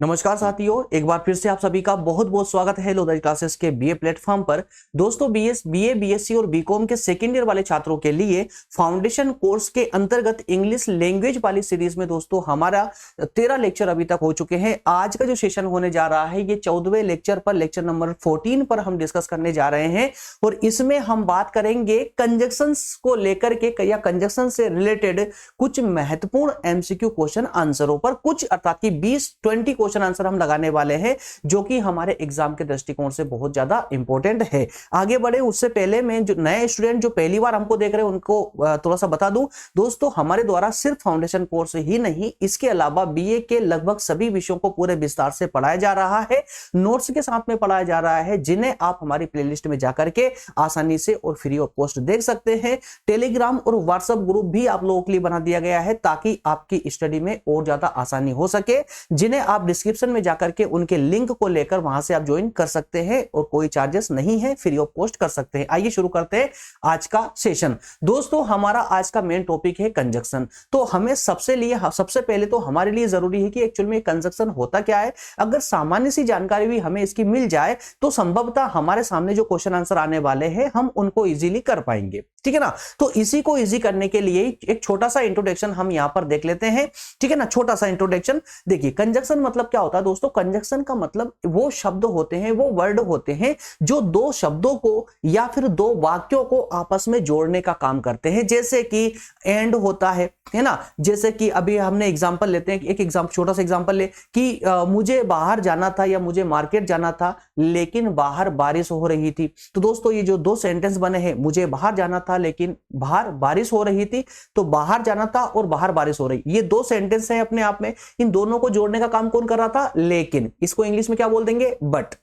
नमस्कार साथियों, एक बार फिर से आप सभी का बहुत बहुत स्वागत है लोधरी क्लासेस के बीए प्लेटफॉर्म पर। दोस्तों बीए, बीएससी और बीकॉम के सेकेंड ईयर वाले छात्रों के लिए फाउंडेशन कोर्स के अंतर्गत इंग्लिश लैंग्वेज वाली सीरीज में दोस्तों हमारा 13 लेक्चर अभी तक हो चुके हैं। आज का जो सेशन होने जा रहा है ये 14वें लेक्चर पर, लेक्चर नंबर 14 पर हम डिस्कस करने जा रहे हैं और इसमें हम बात करेंगे कंजक्शंस को लेकर के या कंजक्शन से रिलेटेड कुछ महत्वपूर्ण एमसीक्यू क्वेश्चन आंसरों पर, कुछ अर्थात की 20-20 क्वेश्चन आंसर हम लगाने वाले हैं जो कि हमारे एग्जाम के दृष्टिकोण से बहुत ज्यादा इंपॉर्टेंट है। आगे बढ़े उससे पहले मैं जो नए स्टूडेंट जो पहली बार हमको देख रहे हैं उनको थोड़ा सा बता दूं दोस्तों, हमारे द्वारा सिर्फ फाउंडेशन कोर्स ही नहीं, इसके अलावा बीए के लगभग सभी विषयों को पूरे विस्तार से पढ़ाया जा रहा है, नोट्स के साथ में पढ़ाया जा रहा है, जिन्हें आप हमारी प्लेलिस्ट में जाकर के आसानी से और फ्री ऑफ कॉस्ट देख सकते हैं। टेलीग्राम और व्हाट्सएप ग्रुप भी आप लोगों के लिए बना दिया गया है ताकि आपकी स्टडी में और ज्यादा आसानी हो सके, जिन्हें आप डिस्क्रिप्शन में जाकर के उनके लिंक को लेकर वहां से आप ज्वाइन कर सकते हैं और कोई चार्जेस नहीं है, फ्री ऑफ कॉस्ट कर सकते हैं। आइए शुरू करते हैं आज का सेशन। दोस्तों हमारा आज का मेन टॉपिक है कंजक्शन। तो हमें सबसे पहले तो हमारे लिए जरूरी है कि एक्चुअल में कंजक्शन होता क्या है। अगर सामान्य सी जानकारी भी हमें इसकी मिल जाए तो संभवतः हमारे सामने जो क्वेश्चन आंसर आने वाले हैं हम उनको इजीली कर पाएंगे, ठीक है ना। तो इसी को इजी करने के लिए एक छोटा सा इंट्रोडक्शन हम यहां पर देख लेते हैं, ठीक है ना। छोटा सा इंट्रोडक्शन देखिए, कंजक्शन मतलब क्या होता है दोस्तों। कंजक्शन का मतलब वो शब्द होते हैं, वो वर्ड होते हैं जो दो शब्दों को या फिर दो वाक्यों को आपस में जोड़ने का काम करते हैं। जैसे कि एंड होता है ना, जैसे कि अभी हमने एग्जांपल लेते हैं, एक एग्जांपल छोटा सा एग्जांपल ले कि मुझे बाहर जाना था या मुझे मार्केट जाना था लेकिन बाहर बारिश हो रही थी। तो दोस्तों ये जो दो सेंटेंस बने हैं, मुझे बाहर जाना था लेकिन बाहर बारिश हो रही थी, तो बाहर जाना था और बाहर बारिश हो रही, ये दो सेंटेंस हैं अपने आप में। इन दोनों को जोड़ने का काम कौन कर रहा था? लेकिन। इसको इंग्लिश में क्या बोल देंगे? बट,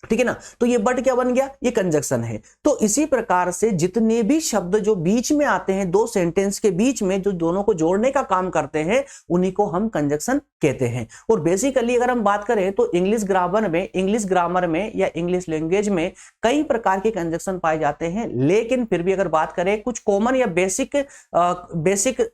ठीक है ना। तो ये बट क्या बन गया? ये कंजक्शन है। तो इसी प्रकार से जितने भी शब्द जो बीच में आते हैं, दो सेंटेंस के बीच में जो दोनों को जोड़ने का काम करते हैं, उन्हीं को हम कंजक्शन कहते हैं। और बेसिकली अगर हम बात करें तो इंग्लिश ग्रामर में या इंग्लिश लैंग्वेज में कई प्रकार के कंजक्शन पाए जाते हैं, लेकिन फिर भी अगर बात करें कुछ कॉमन या बेसिक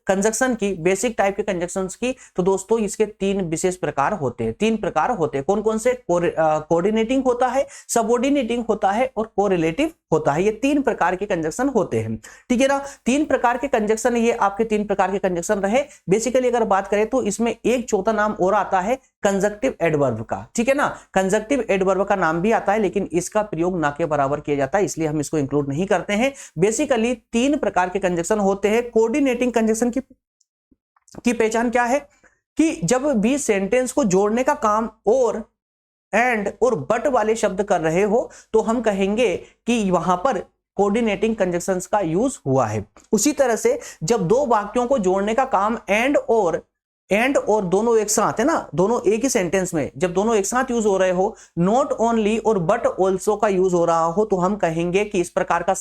कंजक्शन की, बेसिक टाइप के कंजक्शन की, तो दोस्तों इसके तीन विशेष प्रकार होते हैं। तीन प्रकार होते हैं। कौन कौन से? कोऑर्डिनेटिंग होता है, सबऑर्डिनेटिंग होता है और कोरिलेटिव होता है। ये तीन प्रकार के कंजक्शन होते हैं, ठीक है ना। तीन प्रकार के कंजक्शन, ये आपके तीन प्रकार के कंजक्शन रहे। बेसिकली अगर बात करें तो इसमें एक चौथा नाम और आता है कंजक्टिव एडवर्ब का, ठीक है ना। कंजक्टिव एडवर्ब का नाम भी आता है लेकिन इसका प्रयोग ना के बराबर किया जाता है, इसलिए हम इसको इंक्लूड नहीं करते हैं। बेसिकली तीन प्रकार के कंजक्शन होते हैं। कोऑर्डिनेटिंग कंजक्शन की पहचान क्या है कि जब भी सेंटेंस को जोड़ने का काम और एंड और बट वाले शब्द कर रहे हो तो हम कहेंगे कि वहां पर कोऑर्डिनेटिंग कंजक्शंस का यूज हुआ है। उसी तरह से जब दो वाक्यों को जोड़ने का काम एंड और दोनों एक साथ है ना, दोनों एक ही सेंटेंस में जब दोनों एक साथ यूज हो रहे हो, नॉट ओनली और बट ऑल्सो का यूज हो रहा हो, तो हम कहेंगे कि इस प्रकार के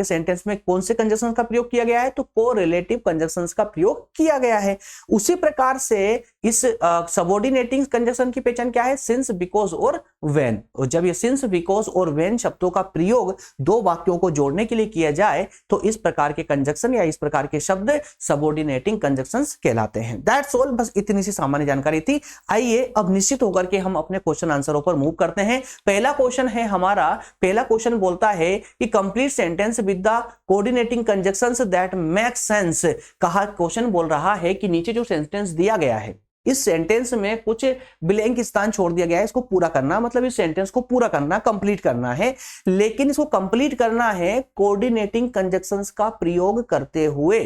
सेंटेंस में कौन से कंजक्शन का प्रयोग किया गया है? तो कोरिलेटिव कंजक्शंस का प्रयोग किया गया है। उसी प्रकार से इस सबऑर्डिनेटिंग कंजक्शन की पहचान क्या है? सिंस, बिकॉज और व्हेन। और जब ये सिंस, बिकॉज और व्हेन शब्दों का प्रयोग दो वाक्यों को जोड़ने के लिए किया जाए तो इस प्रकार के कंजक्शन या इस प्रकार के शब्द सबऑर्डिनेटिंग कंजक्शन कहलाते हैं। दैट्स ऑल, बस इतनी सी सामान्य जानकारी थी। आइए अब निश्चित होकर के हम अपने क्वेश्चन आंसरों पर मूव करते हैं। पहला क्वेश्चन बोलता है कि complete sentence with the coordinating conjunctions that make sense. कहा क्वेश्चन बोल रहा है कि नीचे जो सेंटेंस दिया गया है, इस सेंटेंस में कुछ ब्लैंक स्थान छोड़ दिया गया है, इसको पूरा करना, मतलब इस सेंटेंस को पूरा करना, कंप्लीट करना है। लेकिन इसको कंप्लीट करना है कोऑर्डिनेटिंग कंजक्शंस का प्रयोग करते हुए।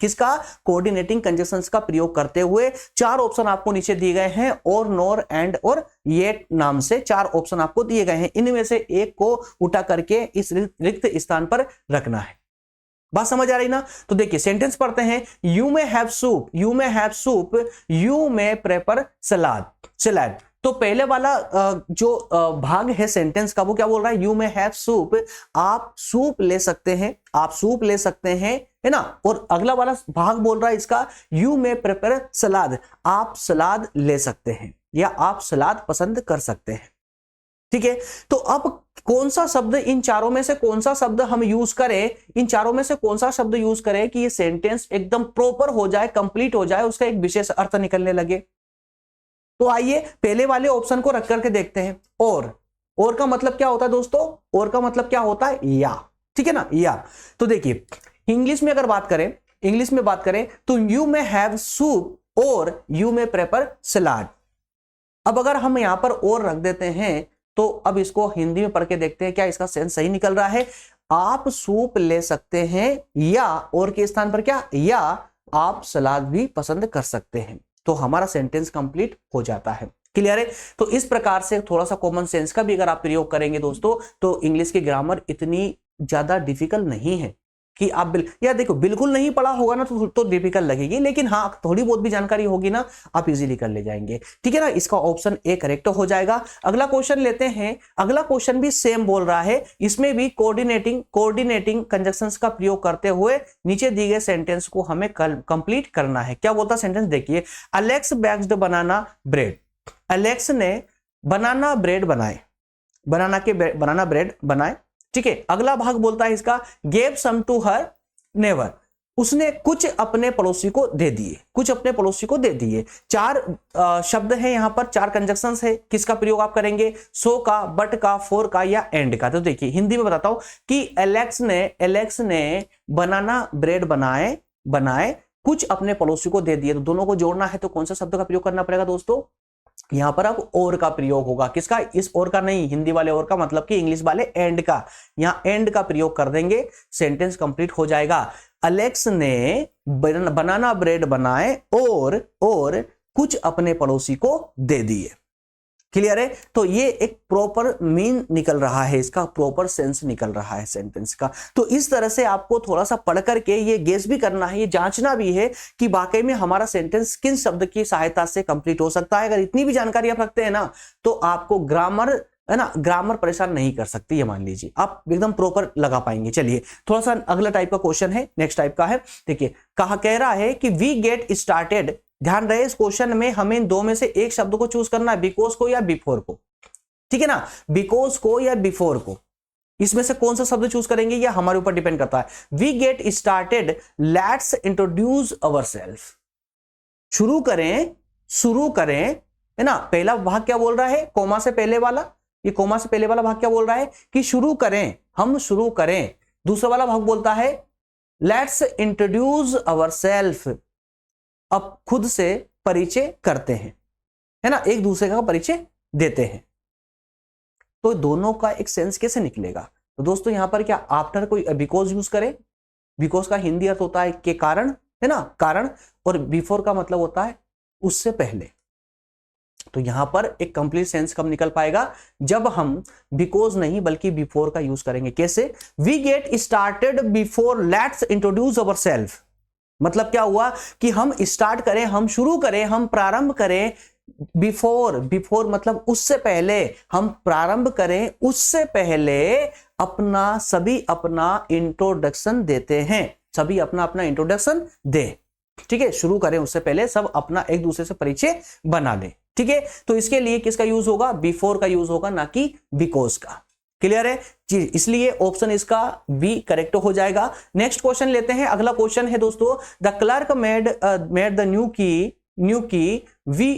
किसका? कोऑर्डिनेटिंग कंजक्शंस का प्रयोग करते हुए। चार ऑप्शन आपको नीचे दिए गए हैं, और, नॉर, एंड और येट नाम से चार ऑप्शन आपको दिए गए हैं। इनमें से एक को उठा करके इस रिक्त स्थान पर रखना है। बात समझ आ रही ना? तो देखिए सेंटेंस पढ़ते हैं। You may have soup, you may prefer salad. तो पहले वाला जो भाग है सेंटेंस का, वो क्या बोल रहा है? यू मे हैव सूप, आप सूप ले सकते हैं, है ना। और अगला वाला भाग बोल रहा है इसका, यू मे प्रेफर सलाद, आप सलाद ले सकते हैं या आप सलाद पसंद कर सकते हैं, ठीक है। तो अब कौन सा शब्द, इन चारों में से कौन सा शब्द हम यूज करें, कि ये सेंटेंस एकदम प्रॉपर हो जाए, कंप्लीट हो जाए, उसका एक विशेष अर्थ निकलने लगे? तो आइए पहले वाले ऑप्शन को रख करके देखते हैं। और का मतलब क्या होता है दोस्तों? और का मतलब क्या होता है? या, ठीक है ना, या। तो देखिए इंग्लिश में अगर बात करें, इंग्लिश में बात करें तो यू मे हैव सूप और यू मे प्रेफर सलाद। अब अगर हम यहां पर और रख देते हैं तो अब इसको हिंदी में पढ़ के देखते हैं क्या इसका सेंस सही निकल रहा है। आप सूप ले सकते हैं या और के स्थान पर क्या, या आप सलाद भी पसंद कर सकते हैं, तो हमारा सेंटेंस कंप्लीट हो जाता है। क्लियर है? तो इस प्रकार से थोड़ा सा कॉमन सेंस का भी अगर आप प्रयोग करेंगे दोस्तों तो इंग्लिश की ग्रामर इतनी ज्यादा डिफिकल्ट नहीं है कि आप या देखो बिल्कुल नहीं पढ़ा होगा ना तो डिफिकल्ट लगेगी, लेकिन हाँ थोड़ी बहुत भी जानकारी होगी ना आप इजीली कर ले जाएंगे। ठीक है ना, इसका ऑप्शन ए करेक्ट हो जाएगा। अगला क्वेश्चन लेते हैं। अगला क्वेश्चन भी सेम बोल रहा है, इसमें भी कोऑर्डिनेटिंग कंजक्शंस का प्रयोग करते हुए नीचे दिए गए सेंटेंस को हमें कंप्लीट करना है। क्या बोलता सेंटेंस देखिए, अलेक्स बेक्ड बनाना ब्रेड। अलेक्स ने बनाना ब्रेड बनाए, बनाना ब्रेड बनाए। ठीक है, अगला भाग बोलता है इसका gave some to her never. उसने कुछ अपने पड़ोसी को दे दिए, कुछ अपने पड़ोसी को दे दिए। चार शब्द है यहां पर, चार कंजक्शंस है। किसका प्रयोग आप करेंगे? सो का, बट का, फॉर का या एंड का। तो देखिए हिंदी में बताता हूं कि एलेक्स ने बनाना ब्रेड बनाए कुछ अपने पड़ोसी को दे दिए। तो दोनों को जोड़ना है तो कौन सा शब्द का प्रयोग करना पड़ेगा दोस्तों? यहां पर अब और का प्रयोग होगा। किसका? इस और का नहीं, हिंदी वाले और का, मतलब कि इंग्लिश वाले एंड का। यहां एंड का प्रयोग कर देंगे, सेंटेंस कंप्लीट हो जाएगा। अलेक्स ने बनाना ब्रेड बनाए और कुछ अपने पड़ोसी को दे दिए। क्लियर है? तो ये एक प्रॉपर मीन निकल रहा है, इसका प्रॉपर सेंस निकल रहा है सेंटेंस का। तो इस तरह से आपको थोड़ा सा पढ़ करके ये गेस भी करना है, ये जांचना भी है कि वाकई में हमारा सेंटेंस किन शब्द की सहायता से कंप्लीट हो सकता है। अगर इतनी भी जानकारी आप रखते हैं ना तो आपको ग्रामर है ना, ग्रामर परेशान नहीं कर सकती, ये मान लीजिए आप एकदम प्रॉपर लगा पाएंगे। चलिए थोड़ा सा अगला टाइप का क्वेश्चन है, नेक्स्ट टाइप का है। देखिए कह रहा है कि वी गेट स्टार्टेड। ध्यान रहे इस क्वेश्चन में हमें इन दो में से एक शब्द को चूज करना है, बिकॉज को या बिफोर को। ठीक है ना, बिकॉज को या बिफोर को, इसमें से कौन सा शब्द चूज करेंगे ये हमारे ऊपर डिपेंड करता है। We get started, let's introduce ourselves. शुरू करें है ना। पहला भाग क्या बोल रहा है? कोमा से पहले वाला, ये कोमा से पहले वाला भाग क्या बोल रहा है कि शुरू करें, हम शुरू करें। दूसरा वाला भाग बोलता है लेट्स इंट्रोड्यूस अवरसेल्फ, अब खुद से परिचय करते हैं, है ना, एक दूसरे का परिचय देते हैं। तो दोनों का एक सेंस कैसे निकलेगा? तो दोस्तों यहां पर क्या आफ्टर कोई बिकॉज यूज करें? बिकॉज का हिंदी अर्थ होता है के कारण, है ना, कारण, और बिफोर का मतलब होता है उससे पहले। तो यहां पर एक कंप्लीट सेंस कब निकल पाएगा? जब हम बिकॉज नहीं बल्कि बिफोर का यूज करेंगे। कैसे? We get started before let's introduce ourselves. मतलब क्या हुआ कि हम स्टार्ट करें, हम शुरू करें, हम प्रारंभ करें बिफोर मतलब उससे पहले, हम प्रारंभ करें उससे पहले अपना इंट्रोडक्शन देते हैं। सभी अपना इंट्रोडक्शन दे। ठीक है, शुरू करें उससे पहले सब अपना एक दूसरे से परिचय बना ले। ठीक है, तो इसके लिए किसका यूज होगा? बिफोर का यूज होगा, ना कि बिकॉज का। क्लियर है जी? इसलिए ऑप्शन इसका बी करेक्ट हो जाएगा। नेक्स्ट क्वेश्चन लेते हैं। अगला क्वेश्चन है दोस्तों, the clerk made the new की वी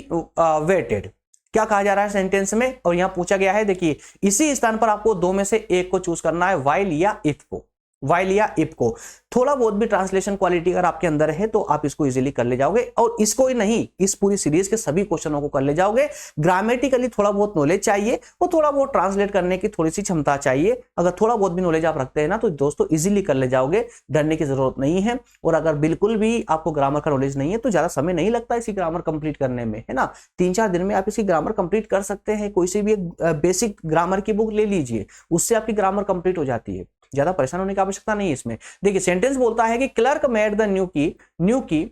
वेटेड। क्या कहा जा रहा है सेंटेंस में? और यहां पूछा गया है, देखिए इसी स्थान पर आपको दो में से एक को चूज करना है, वाइल या इफ को। वाइल या इफ को थोड़ा बहुत भी ट्रांसलेशन क्वालिटी अगर आपके अंदर है तो आप इसको इजीली कर ले जाओगे, और इसको ही नहीं इस पूरी सीरीज के सभी क्वेश्चनों को कर ले जाओगे। ग्रामेटिकली थोड़ा बहुत नॉलेज चाहिए, वो थोड़ा बहुत ट्रांसलेट करने की थोड़ी सी क्षमता चाहिए। अगर थोड़ा बहुत भी नॉलेज आप रखते हैं ना तो दोस्तों इजीली कर ले जाओगे, डरने की जरूरत नहीं है। और अगर बिल्कुल भी आपको ग्रामर का नॉलेज नहीं है तो ज्यादा समय नहीं लगता इसी ग्रामर कंप्लीट करने में, है ना। 3-4 दिन में आप इसकी ग्रामर कंप्लीट कर सकते हैं। कोई सी भी बेसिक ग्रामर की बुक ले लीजिए, उससे आपकी ग्रामर कंप्लीट हो जाती है, ज्यादा परेशान होने की आवश्यकता नहीं है इसमें। देखिए सेंटेंस बोलता है कि क्लर्क मेड द न्यू की,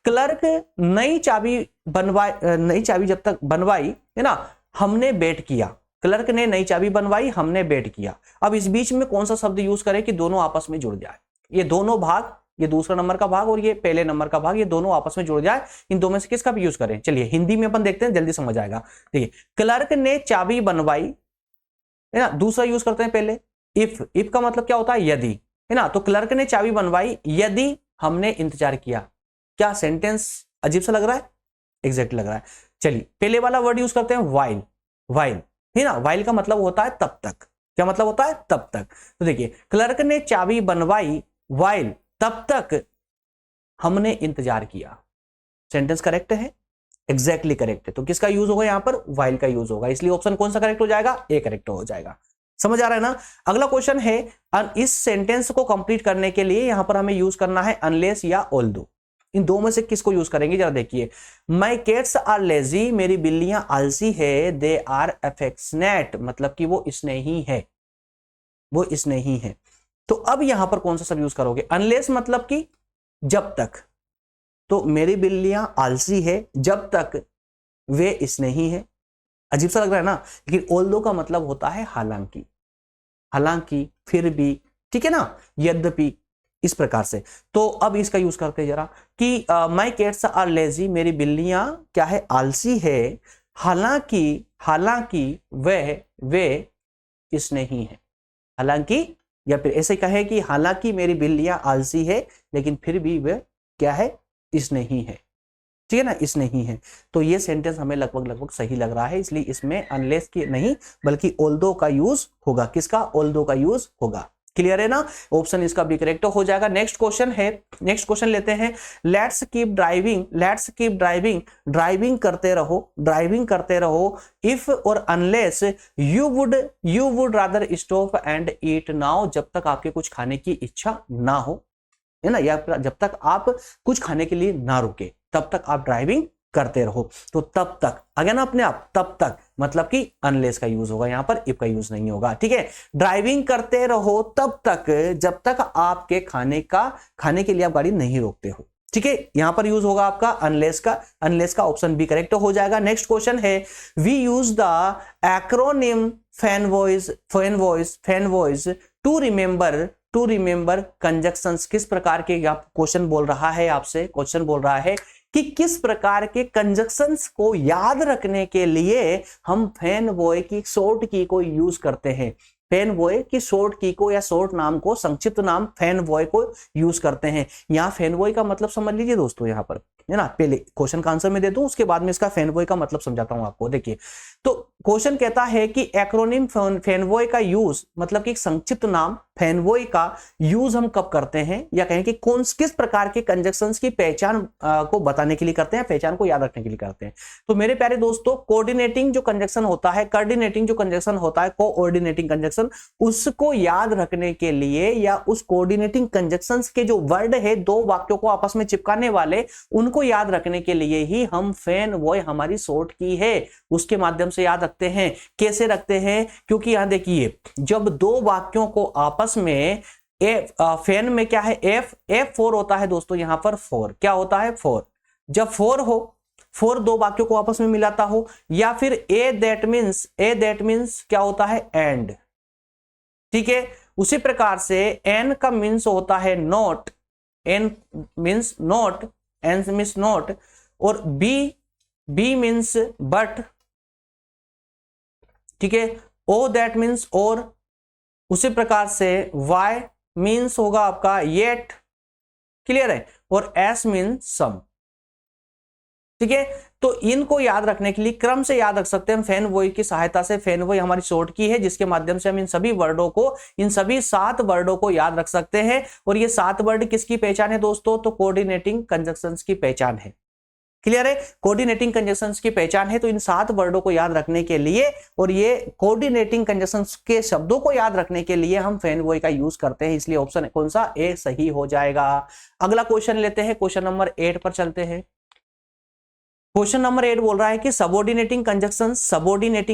क्लर्क नई चाबी जब तक बनवाई, है ना, हमने बेट किया। क्लर्क ने नई चाबी बनवाई, हमने बेट किया। अब इस बीच में कौन सा शब्द यूज करें कि दोनों आपस में जुड़ जाए? ये दोनों भाग, ये दूसरा नंबर का भाग और ये पहले नंबर का भाग, ये दोनों आपस में जुड़ जाए। इन दो में से किसका भी यूज करें? चलिए हिंदी में अपन देखते हैं, जल्दी समझ आएगा। देखिए क्लर्क ने चाबी बनवाई, है ना, दूसरा यूज करते हैं पहले इफ का मतलब क्या होता है? यदि, है ना। तो क्लर्क ने चाबी बनवाई यदि हमने इंतजार किया। क्या सेंटेंस अजीब सा लग रहा है? एग्जैक्ट लग रहा है। चलिए पहले वाला वर्ड यूज करते हैं वाइल। वाइल है ना, वाइल का मतलब होता है तब तक। क्या मतलब होता है? तब तक। तो देखिए क्लर्क ने चाबी बनवाई वाइल, तब तक हमने इंतजार किया। सेंटेंस करेक्ट है, एग्जैक्टली करेक्ट है। तो किसका यूज होगा यहां पर? वाइल का यूज होगा, इसलिए ऑप्शन कौन सा करेक्ट हो जाएगा? ए करेक्ट हो जाएगा। समझ आ रहा है ना? अगला क्वेश्चन है, इस सेंटेंस को कंप्लीट करने के लिए यहां पर हमें यूज करना है अनलेस या ऑल्दो। इन दो में से किसको यूज करेंगे जरा देखिए। माई कैट्स आर लेजी, मेरी बिल्लियां आलसी है। दे आर अफेक्शनेट, मतलब कि वो स्नेही है, वो स्नेही है। तो अब यहां पर कौन सा सब यूज करोगे? अनलेस मतलब कि जब तक, तो मेरी बिल्लियां आलसी है जब तक वे स्नेही है। अजीब सा लग रहा है ना, लेकिन ऑल्दो का मतलब होता है हालांकि, हालांकि, फिर भी, ठीक है ना, यद्यपि, इस प्रकार से। तो अब इसका यूज करते हैं जरा कि माई कैट्स आर लेजी, मेरी बिल्लियां क्या है? आलसी है। हालांकि, हालांकि वे स्नेही है। हालांकि, या फिर ऐसे कहे कि हालांकि मेरी बिल्लियां आलसी है लेकिन फिर भी वे क्या है? स्नेही है। ठीक है ना, स्नेही है। तो ये सेंटेंस हमें लगभग सही लग रहा है, इसलिए इसमें अनलेस की नहीं बल्कि ऑल्दो का यूज होगा। किसका? ऑल्दो का यूज होगा। क्लियर है ना? ऑप्शन इसका भी करेक्ट हो जाएगा। नेक्स्ट क्वेश्चन है, नेक्स्ट क्वेश्चन लेते हैं। Let's keep driving, let's keep driving, driving करते रहो, ड्राइविंग करते रहो। इफ और unless you would rather stop and eat now, जब तक आपके कुछ खाने की इच्छा ना हो, है ना, या जब तक आप कुछ खाने के लिए ना रुके तब तक आप ड्राइविंग करते रहो। तो तब तक आ गया ना अपने आप, तब तक मतलब कि अनलेस का यूज होगा यहां पर, इफ का यूज नहीं होगा। ठीक है, ड्राइविंग करते रहो तब तक जब तक आपके खाने के लिए आप गाड़ी नहीं रोकते हो। ठीक है, यहां पर यूज होगा आपका अनलेस का। अनलेस का ऑप्शन बी करेक्ट हो जाएगा। नेक्स्ट क्वेश्चन है, we use the acronym FANBOYS to remember conjunctions. किस प्रकार के, क्वेश्चन बोल रहा है आपसे, क्वेश्चन बोल रहा है कि किस प्रकार के कंजक्शंस को याद रखने के लिए हम फैनवॉय की शॉर्ट की को यूज करते हैं। फैनवॉय की शॉर्ट की को या शॉर्ट नाम को, संक्षिप्त नाम फैनवॉय को यूज करते हैं। यहां फैनवॉय का मतलब समझ लीजिए दोस्तों, यहां पर है ना, पहले क्वेश्चन का आंसर मैं दे दूं, उसके बाद में इसका फैनवॉय का मतलब समझाता हूं आपको। देखिए, तो क्वेश्चन कहता है कि एक्रोनिम फैनवॉय का यूज, मतलब कि संक्षिप्त नाम फैनवॉय का यूज हम कब करते हैं, या कहें कि किस प्रकार के कंजक्शंस की पहचान को बताने के लिए करते हैं, पहचान को याद रखने के लिए करते हैं। तो मेरे प्यारे दोस्तों, कोऑर्डिनेटिंग जो कंजक्शन होता है, कोऑर्डिनेटिंग जो कंजक्शन होता है, कोऑर्डिनेटिंग कंजक्शन, उसको याद रखने के लिए, या उस कोऑर्डिनेटिंग कंजक्शंस के जो वर्ड है, दो वाक्यों को आपस में चिपकाने वाले, उनको याद रखने के लिए ही हम फैनवॉय, हमारी शॉर्ट की है, उसके माध्यम से याद रखते हैं। कैसे रखते हैं? क्योंकि यहां देखिए, जब दो वाक्यों को आपस में फैन में क्या है, F4 होता है दोस्तों, यहां पर 4 क्या होता है? 4। जब 4 हो, 4 दो वाक्यों को आपस में मिलाता हो, या फिर ए दैट मीन्स क्या होता है? एंड। ठीक है, उसी प्रकार से एन का मीन्स होता है not, N means not, N means not, और बी मीन्स बट। ठीक है, ओ दैट मीन्स और, उसी प्रकार से वाई मीन्स होगा आपका येट। क्लियर है, और एस मीन्स सम। ठीक है, तो इनको याद रखने के लिए क्रम से याद रख सकते हैं हम फैनवॉय की सहायता से। फैनवॉय हमारी शॉर्ट की है, जिसके माध्यम से हम इन सभी वर्डों को, इन सभी 7 वर्डों को याद रख सकते हैं। और ये 7 वर्ड किसकी पहचान है दोस्तों? तो कोऑर्डिनेटिंग कंजक्शंस की पहचान है। क्लियर है, कोऑर्डिनेटिंग कंजक्शंस की पहचान है। तो इन 7 वर्डों को याद रखने के लिए, और ये कोऑर्डिनेटिंग कंजक्शंस के शब्दों को याद रखने के लिए हम फैनवॉय का यूज करते हैं, इसलिए ऑप्शन कौन सा? ए सही हो जाएगा। अगला क्वेश्चन लेते हैं, क्वेश्चन नंबर 8 पर चलते हैं। क्वेश्चन नंबर 8 बोल रहा है कि subordinating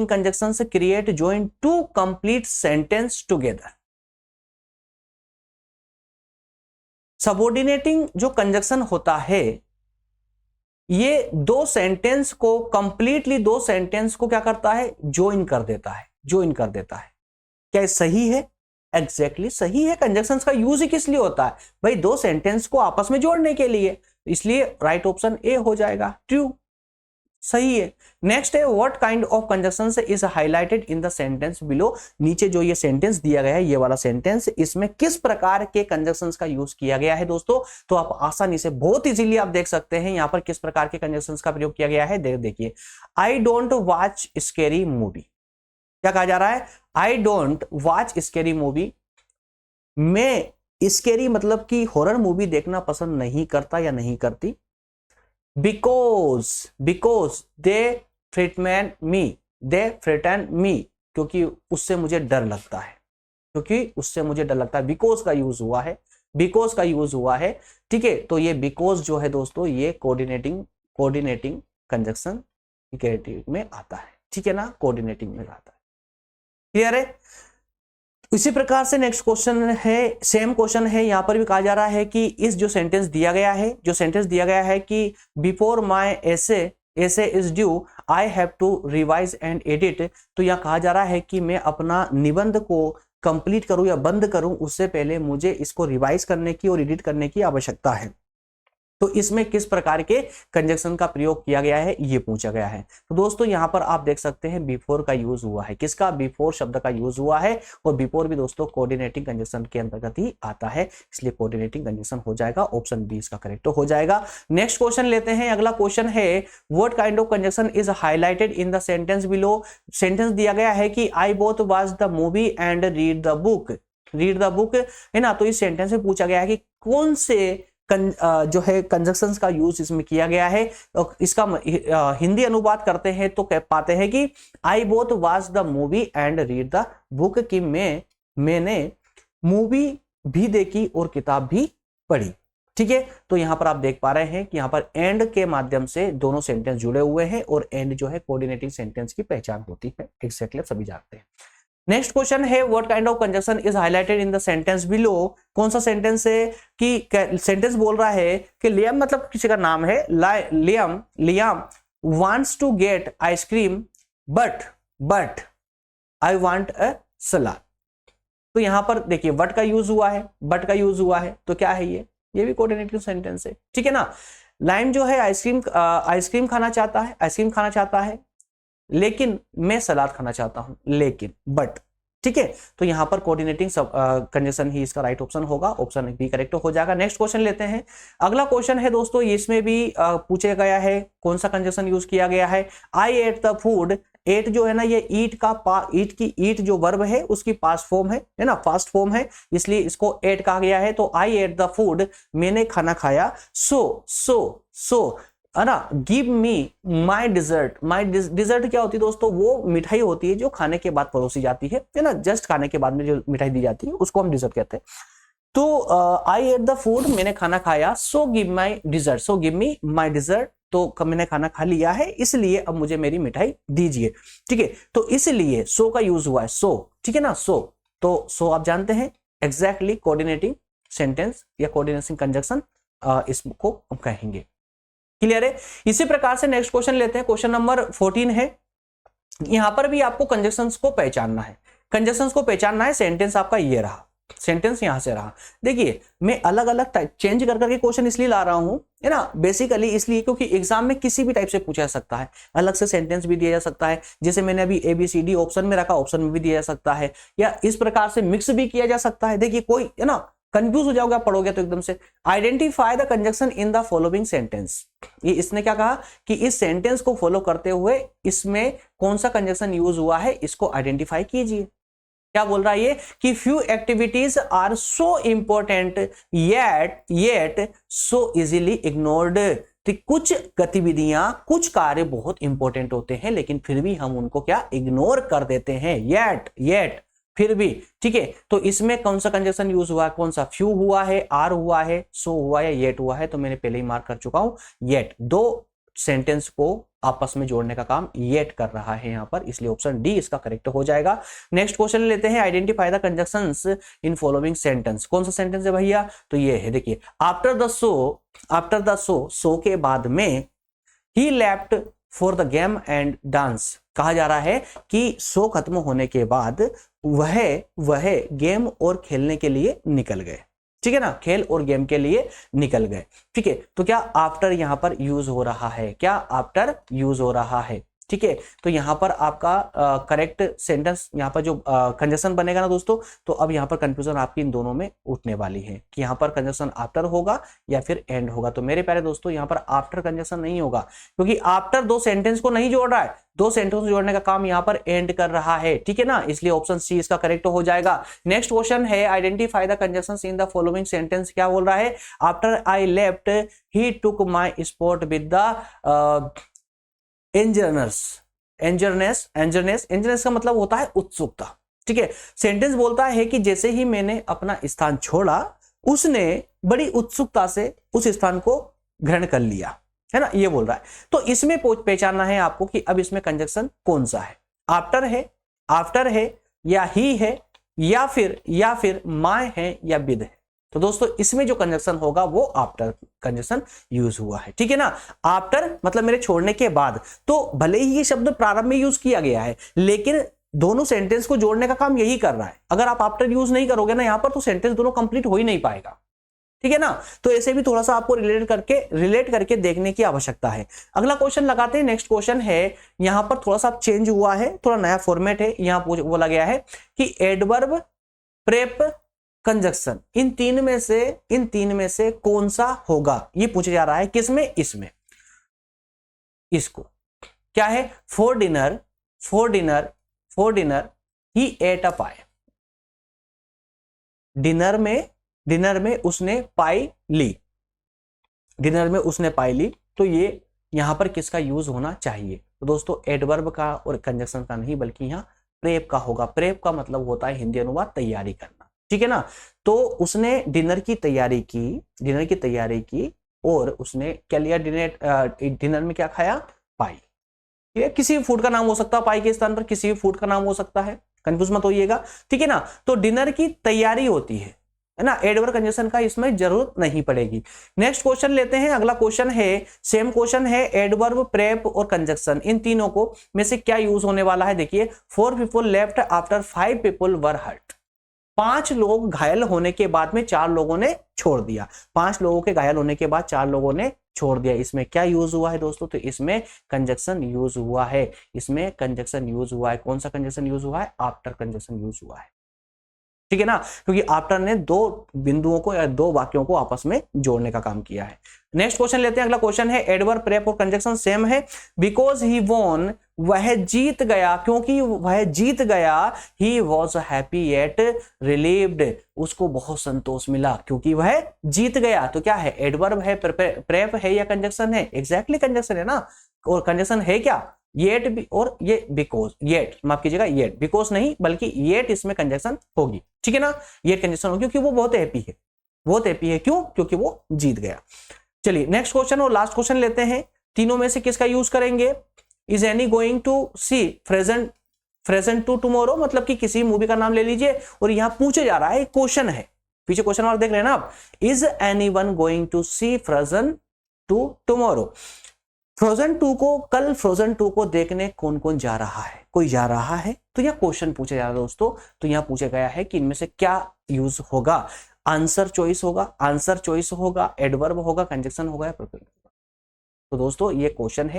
conjunctions create join to complete sentence together. Subordinating जो कंजक्शन होता है, ये दो सेंटेंस को कंप्लीटली, दो सेंटेंस को क्या करता है? ज्वाइन कर देता है, ज्वाइन कर देता है। क्या सही है? एग्जैक्टली सही है। कंजक्शंस का यूज ही किस लिए होता है भाई? दो सेंटेंस को आपस में जोड़ने के लिए, इसलिए राइट ऑप्शन ए हो जाएगा, ट्रू। सही है। नेक्स्ट है what kind of conjunctions is highlighted in the sentence below. नीचे जो ये सेंटेंस दिया गया है, ये वाला सेंटेंस, इसमें किस प्रकार के कंजक्शंस का यूज किया गया है दोस्तों। तो आप आसानी से बहुत इजीली आप देख सकते हैं यहां पर किस प्रकार के कंजक्शंस का प्रयोग किया गया है। देखिए, I don't watch scary movie, क्या कहा जा रहा है, I don't watch scary movie, मैं स्कैरी मतलब कि हॉरर मूवी देखना पसंद नहीं करता या नहीं करती। बिकॉज दे थ्रेटन मी, क्योंकि उससे मुझे डर लगता है, बिकॉज का यूज हुआ है, ठीक है। तो ये बिकॉज जो है दोस्तों, ये कोऑर्डिनेटिंग कंजक्शन में आता है, ठीक है ना, कोऑर्डिनेटिंग में आता है। क्लियर है। इसी प्रकार से नेक्स्ट क्वेश्चन है, सेम क्वेश्चन है, यहां पर भी कहा जा रहा है कि इस जो सेंटेंस दिया गया है कि before my essay is due I have to revise and edit. तो यहां कहा जा रहा है कि मैं अपना निबंध को कंप्लीट करूं या बंद करूं, उससे पहले मुझे इसको रिवाइज करने की और एडिट करने की आवश्यकता है। तो इसमें किस प्रकार के कंजक्शन का प्रयोग किया गया है, ये पूछा गया है। तो दोस्तों यहां पर आप देख सकते हैं बिफोर का यूज हुआ है, किसका, बिफोर शब्द का यूज हुआ है। और बिफोर भी दोस्तों कोऑर्डिनेटिंग कंजक्शन के अंतर्गत ही आता है, इसलिए कोऑर्डिनेटिंग कंजक्शन हो जाएगा, ऑप्शन बी इसका करेक्ट हो जाएगा। नेक्स्ट क्वेश्चन लेते हैं। अगला क्वेश्चन है what kind of conjunction is highlighted in the sentence below. Sentence दिया गया है कि I both watch the movie and read the book है ना। तो इस सेंटेंस में पूछा गया है कि कौन से जो है कंजक्शंस का यूज इसमें किया गया है। इसका हिंदी अनुवाद करते हैं तो कह पाते हैं कि I both watch the movie and read the book, कि मैंने मूवी भी देखी और किताब भी पढ़ी, ठीक है। तो यहां पर आप देख पा रहे हैं कि यहां पर एंड के माध्यम से दोनों सेंटेंस जुड़े हुए हैं, और एंड जो है कोऑर्डिनेटिंग सेंटेंस की पहचान होती है, एग्जैक्टली सभी जानते हैं। नेक्स्ट क्वेश्चन है what kind of conjunction is highlighted in the sentence below. कौन सा सेंटेंस है कि सेंटेंस बोल रहा है कि लियम मतलब किसी का नाम है, Liam wants to get ice cream but I want a salad. तो यहां पर देखिए बट का यूज हुआ है, तो क्या है ये भी कोऑर्डिनेटिव सेंटेंस है, ठीक है ना। लाइम जो है आइसक्रीम खाना चाहता है, लेकिन मैं सलाद खाना चाहता हूं, लेकिन बट, ठीक है। तो यहां पर कोऑर्डिनेटिंग कंजक्शन ही इसका राइट ऑप्शन होगा, ऑप्शन बी करेक्ट हो जाएगा। नेक्स्ट क्वेश्चन लेते हैं। अगला क्वेश्चन है दोस्तों, इसमें भी पूछा गया है कौन सा कंजक्शन यूज किया गया है। आई एट द फूड, एट जो है ना, ये ईट जो वर्ब है उसकी पास्ट फॉर्म है ना, फास्ट फॉर्म है, इसलिए इसको एट कहा गया है। तो आई एट द फूड, मैंने खाना खाया। सो है ना, गिव मी माई डिजर्ट। डिजर्ट क्या होती है दोस्तों, वो मिठाई होती है जो खाने के बाद परोसी जाती है ना, जस्ट खाने के बाद में जो मिठाई दी जाती है उसको हम डिजर्ट कहते हैं। तो आई एट द फूड, मैंने खाना खाया। सो गिव मी माई डिजर्ट, तो मैंने खाना खा लिया है, इसलिए अब मुझे मेरी मिठाई दीजिए, ठीक है। तो इसलिए सो का यूज हुआ है, सो, ठीक है ना, तो सो आप जानते हैं एग्जैक्टली कोऑर्डिनेटिंग सेंटेंस या कोऑर्डिनेटिंग कंजक्शन इसको हम कहेंगे। क्लियर है। इसी प्रकार से नेक्स्ट क्वेश्चन लेते हैं, क्वेश्चन नंबर 14 है। यहां पर भी आपको कंजक्शंस को पहचानना है, सेंटेंस आपका ये रहा, सेंटेंस यहां से रहा। देखिए मैं अलग अलग टाइप चेंज कर करके क्वेश्चन इसलिए ला रहा हूं, है ना, बेसिकली इसलिए क्योंकि एग्जाम में किसी भी टाइप से पूछा जा सकता है, अलग से सेंटेंस भी दिया जा सकता है, जैसे मैंने अभी ABCD ऑप्शन में रखा, ऑप्शन में भी दिया जा सकता है, या इस प्रकार से मिक्स भी किया जा सकता है। देखिए कोई, है ना, कंफ्यूज हो जाओगे आप पढ़ोगे तो एकदम से। Identify the conjunction in the following sentence, ये इसने क्या कहा कि इस सेंटेंस को फॉलो करते हुए इसमें कौन सा कंजक्शन यूज हुआ है, इसको आइडेंटिफाई कीजिए। क्या बोल रहा है ये कि few activities are so important yet so easily ignored. तो कुछ गतिविधियां, कुछ कार्य बहुत इंपॉर्टेंट होते हैं लेकिन फिर भी हम उनको क्या इग्नोर कर देते हैं, येट फिर भी, ठीक है। तो इसमें कौन सा कंजक्शन यूज हुआ है, कौन सा, फ्यू हुआ है, आर हुआ है, सो हुआ है, येट हुआ है। तो मैंने पहले ही मार्क कर चुका हूं, येट, दो सेंटेंस को आपस में जोड़ने का काम येट कर रहा है यहां पर, इसलिए ऑप्शन डी इसका करेक्ट हो जाएगा। नेक्स्ट क्वेश्चन लेते हैं, identify the conjunctions in following sentence. कौन सा सेंटेंस है भैया, तो ये है, देखिए, आफ्टर द सो के बाद में, he left for the game and dance. कहा जा रहा है कि शो खत्म होने के बाद वह गेम और खेलने के लिए निकल गए। ठीक है ना, खेल और गेम के लिए निकल गए। ठीक है, तो क्या आफ्टर यहां पर यूज हो रहा है, क्या आफ्टर यूज हो रहा है। ठीक है, तो यहां पर आपका करेक्ट सेंटेंस यहां पर जो कंजक्शन बनेगा ना दोस्तों, तो अब यहां पर कंफ्यूजन आपकी इन दोनों में उठने वाली है कि यहां पर कंजक्शन आफ्टर होगा या फिर एंड होगा। तो मेरे प्यारे दोस्तों यहां पर आफ्टर कंजक्शन नहीं होगा, क्योंकि आफ्टर दो सेंटेंस को नहीं जोड़ रहा है, दो सेंटेंस जोड़ने का काम यहां पर एंड कर रहा है। ठीक है ना, इसलिए ऑप्शन सी इसका करेक्ट हो जाएगा। नेक्स्ट क्वेश्चन है identify the conjunctions in the following sentence. क्या बोल रहा है, after I left he took my spot with the एंजरनेस का मतलब होता है उत्सुकता। ठीक है, सेंटेंस बोलता है कि जैसे ही मैंने अपना स्थान छोड़ा उसने बड़ी उत्सुकता से उस स्थान को ग्रहण कर लिया, है ना, ये बोल रहा है। तो इसमें पहचानना है आपको कि अब इसमें कंजक्शन कौन सा है, आफ्टर है या ही है या फिर माय है या विद है। तो दोस्तों इसमें जो कंजक्शन होगा वो आफ्टर कंजक्शन यूज हुआ है। ठीक है ना, आफ्टर मतलब मेरे छोड़ने के बाद, तो भले ही ये शब्द प्रारंभ में यूज किया गया है लेकिन दोनों सेंटेंस को जोड़ने का काम यही कर रहा है। अगर आप आफ्टर यूज नहीं करोगे ना यहां पर, तो सेंटेंस दोनों कंप्लीट हो ही नहीं पाएगा। ठीक है ना, तो ऐसे भी थोड़ा सा आपको रिलेट करके देखने की आवश्यकता है। अगला क्वेश्चन लगाते हैं। नेक्स्ट क्वेश्चन है, यहां पर थोड़ा सा चेंज हुआ है, थोड़ा नया फॉर्मेट है। यहां बोला गया है कि एडवर्ब, प्रेप, कंजक्शन इन तीन में से कौन सा होगा, ये पूछा जा रहा है। किसमें, इसमें, इसको क्या है, for dinner he at a pi. Dinner में उसने पाई ली, तो ये यहां पर किसका यूज होना चाहिए। तो दोस्तों एडवर्ब का और कंजक्शन का नहीं, बल्कि यहां प्रेप का होगा। प्रेप का मतलब होता है हिंदी अनुवाद तैयारी करना। ठीक है ना, तो उसने डिनर की तैयारी की और उसने क्या लिया, डिनर में क्या खाया, पाई। ठीक है, किसी भी फूड का नाम हो सकता है, पाई के स्थान पर किसी भी फूड का नाम हो सकता है, कंफ्यूज मत होइएगा। ठीक है ना, तो डिनर की तैयारी होती है ना, एडवर्ब कंजक्शन का इसमें जरूरत नहीं पड़ेगी। नेक्स्ट क्वेश्चन लेते हैं। अगला क्वेश्चन है, सेम क्वेश्चन है, एडवर्ब, प्रेप और कंजक्शन इन तीनों को में से क्या यूज होने वाला है। देखिए, 4 people left after 5 people were hurt. 5 लोग घायल होने के बाद में 4 लोगों ने छोड़ दिया। 5 लोगों के घायल होने के बाद 4 लोगों ने छोड़ दिया। इसमें क्या यूज हुआ है दोस्तों, तो इसमें कंजक्शन यूज हुआ है। कौन सा कंजक्शन यूज हुआ है, आफ्टर कंजक्शन यूज हुआ है। ठीक है ना, क्योंकि आफ्टर ने दो बिंदुओं को या दो वाक्यों को आपस में जोड़ने का काम किया है। नेक्स्ट क्वेश्चन लेते हैं। अगला क्वेश्चन है, एडवर्ब, प्रेप और कंजक्शन सेम है। बिकॉज ही वॉन, वह जीत गया, क्योंकि वह जीत गया। He was happy at relieved, उसको बहुत संतोष मिला क्योंकि वह जीत गया। तो क्या है, एडवर्ब है, प्रेप है या कंजक्शन है, एग्जैक्टली कंजक्शन है ना। और कंजक्शन है क्या, येट भी और ये बिकॉज, येट माफ कीजिएगा, येट बिकॉज नहीं बल्कि येट इसमें कंजक्शन होगी। ठीक है ना, येट कंजक्शन होगी क्योंकि वो बहुत हैप्पी है। क्यों, क्योंकि वो जीत गया। चलिए नेक्स्ट क्वेश्चन और लास्ट क्वेश्चन लेते हैं। तीनों में से किसका यूज करेंगे। Is any going to see present to tomorrow, मतलब कि किसी मूवी का नाम ले लीजिए और यहां पूछे जा रहा है, क्वेश्चन है, पीछे क्वेश्चन मार्क देख रहे हैं ना आप। Is anyone going to see Frozen two tomorrow. Frozen 2 को, कल फ्रोजन 2 को देखने कौन कौन जा रहा है, कोई जा रहा है। तो यह क्वेश्चन पूछा जा रहा है दोस्तों। तो यहां पूछा गया है कि इनमें से क्या यूज होगा। आंसर चॉइस होगा, एडवर्ब होगा, कंजक्शन होगा या प्रेपोजिशन होगा। तो दोस्तों ये क्वेश्चन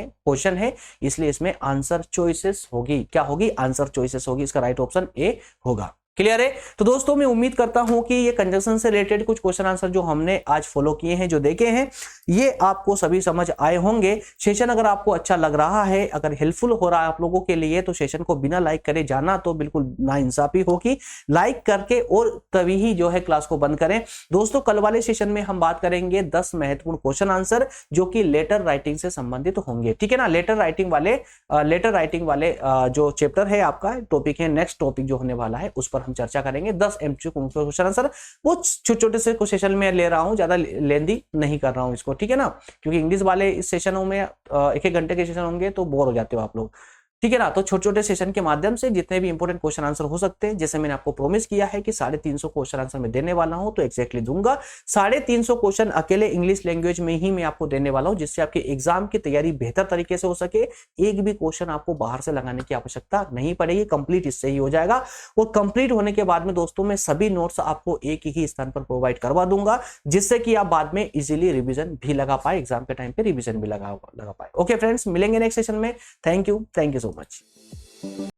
है इसलिए इसमें आंसर चॉइसेस होगी। क्या होगी, आंसर चॉइसेस होगी। इसका राइट ऑप्शन ए होगा। क्लियर है। तो दोस्तों मैं उम्मीद करता हूं कि ये कंजक्शन से रिलेटेड कुछ क्वेश्चन आंसर जो हमने आज फॉलो किए हैं, जो देखे हैं, ये आपको सभी समझ आए होंगे। सेशन अगर आपको अच्छा लग रहा है, अगर हेल्पफुल हो रहा है आप लोगों के लिए, तो सेशन को बिना लाइक करे जाना तो बिल्कुल नाइंसाफी होगी। लाइक करके और तभी ही जो है क्लास को बंद करें। दोस्तों कल वाले सेशन में हम बात करेंगे 10 महत्वपूर्ण क्वेश्चन आंसर जो कि लेटर राइटिंग से संबंधित होंगे। ठीक है ना, लेटर राइटिंग वाले जो चैप्टर है आपका टॉपिक है, नेक्स्ट टॉपिक जो होने वाला है उस पर हम चर्चा करेंगे। 10 एमसीक्यू क्वेश्चन आंसर वो छोटे से कुछ सेशन में ले रहा हूं, ज्यादा लेंदी नहीं कर रहा हूं इसको। ठीक है ना, क्योंकि इंग्लिश वाले इस सेशनों में 1-1 घंटे के सेशन होंगे तो बोर हो जाते हो आप लोग। ठीक है ना। तो छोटे छोटे सेशन के माध्यम से जितने भी इंपॉर्टेंट क्वेश्चन आंसर हो सकते हैं, जैसे मैंने आपको प्रॉमिस किया है कि 350 क्वेश्चन आंसर मैं देने वाला हूं, तो एक्जैक्टली दूंगा। 350 क्वेश्चन अकेले इंग्लिश लैंग्वेज में ही मैं आपको देने वाला हूं, जिससे आपकी एग्जाम की तैयारी बेहतर तरीके से हो सके। एक भी क्वेश्चन आपको बाहर से लगाने की आवश्यकता नहीं पड़ेगी, कंप्लीट इससे ही हो जाएगा। और कंप्लीट होने के बाद में दोस्तों मैं सभी नोट्स आपको एक ही स्थान पर प्रोवाइड करवा दूंगा, जिससे कि आप बाद में इजीली रिवीजन भी लगा पाए, एग्जाम के टाइम पे रिवीजन भी लगा पाए। ओके फ्रेंड्स, मिलेंगे नेक्स्ट सेशन में। Thank you so much.